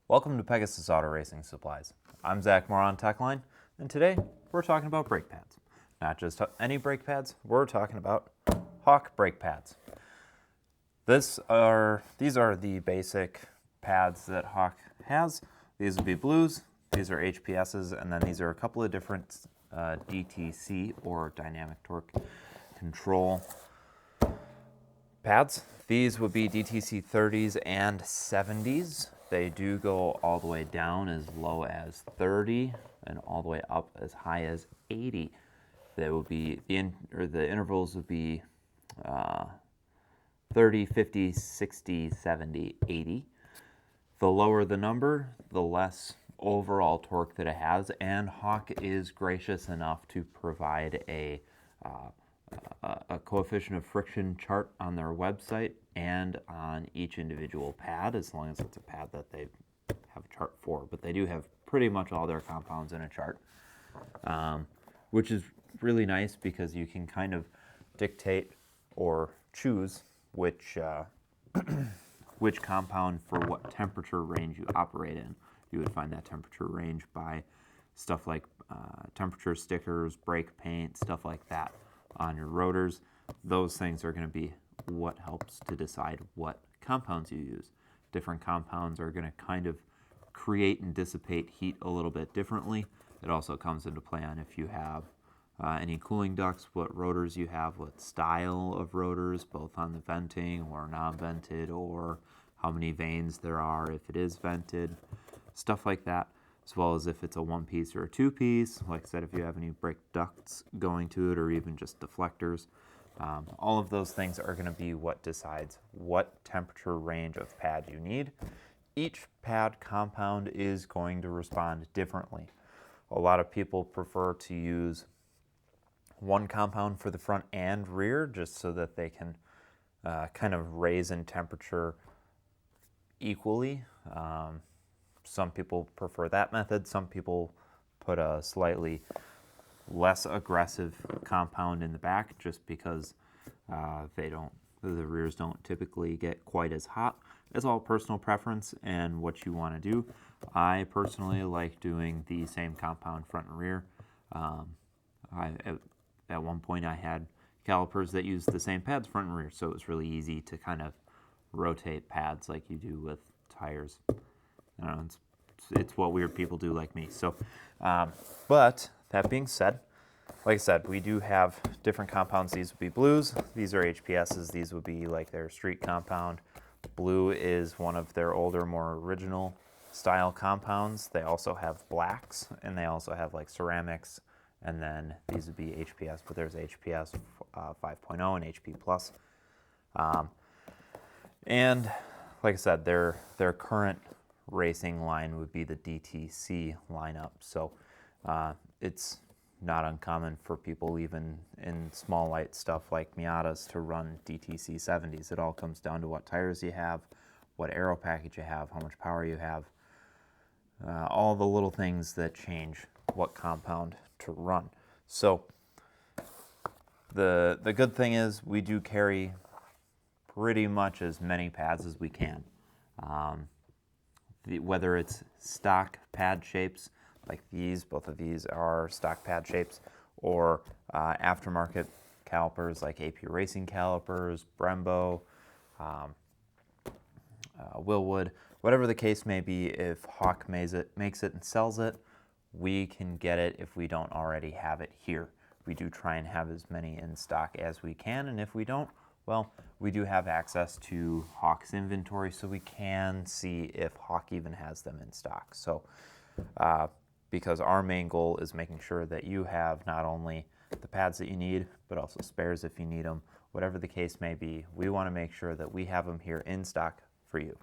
Welcome to Pegasus Auto Racing Supplies. I'm Zach Moore on Techline, and today we're talking about brake pads. Not just any brake pads, we're talking about Hawk brake pads. These are the basic pads that Hawk has. These would be blues, these are HPSs, and then these are a couple of different DTC or dynamic torque control pads. These would be DTC 30s and 70s. They do go all the way down as low as 30 and all the way up as high as 80. They would be the intervals would be 30, 50, 60, 70, 80. The lower the number, the less overall torque that it has, and Hawk is gracious enough to provide a coefficient of friction chart on their website and on each individual pad, as long as it's a pad that they have a chart for. But they do have pretty much all their compounds in a chart, which is really nice because you can kind of dictate or choose which compound for what temperature range you operate in. You would find that temperature range by stuff like temperature stickers, brake paint, stuff like that on your rotors. Those things are going to be what helps to decide what compounds you use. Different compounds are going to kind of create and dissipate heat a little bit differently. It also comes into play on if you have any cooling ducts, what rotors you have, what style of rotors, both on the venting or non-vented, or how many vanes there are if it is vented, stuff like that, as well as if it's a one-piece or a two-piece. Like I said, if you have any brake ducts going to it or even just deflectors. All of those things are going to be what decides what temperature range of pad you need. Each pad compound is going to respond differently. A lot of people prefer to use one compound for the front and rear just so that they can kind of raise in temperature equally. Some people prefer that method. Some people put a slightly less aggressive compound in the back just because the rears don't typically get quite as hot. It's all personal preference and what you want to do. I personally like doing the same compound front and rear. At one point I had calipers that used the same pads front and rear, so it was really easy to kind of rotate pads like you do with tires. I don't know, it's what weird people do like me. So, but that being said, like I said, we do have different compounds. These would be blues. These are HPSs. These would be like their street compound. Blue is one of their older, more original style compounds. They also have blacks, and they also have like ceramics. And then these would be HPS, but there's HPS 5.0 and HP Plus. And like I said, their current racing line would be the DTC lineup. So it's not uncommon for people even in small light stuff like Miatas to run DTC 70s. It all comes down to what tires you have, what aero package you have, how much power you have, all the little things that change what compound to run. So the good thing is we do carry pretty much as many pads as we can. Whether it's stock pad shapes like these, both of these are stock pad shapes, or aftermarket calipers like AP Racing calipers, Brembo, Wilwood, whatever the case may be. If Hawk makes it and sells it, we can get it if we don't already have it here. We do try and have as many in stock as we can, and if we don't, well, we do have access to Hawk's inventory, so we can see if Hawk even has them in stock. So, because our main goal is making sure that you have not only the pads that you need, but also spares if you need them. Whatever the case may be, we want to make sure that we have them here in stock for you.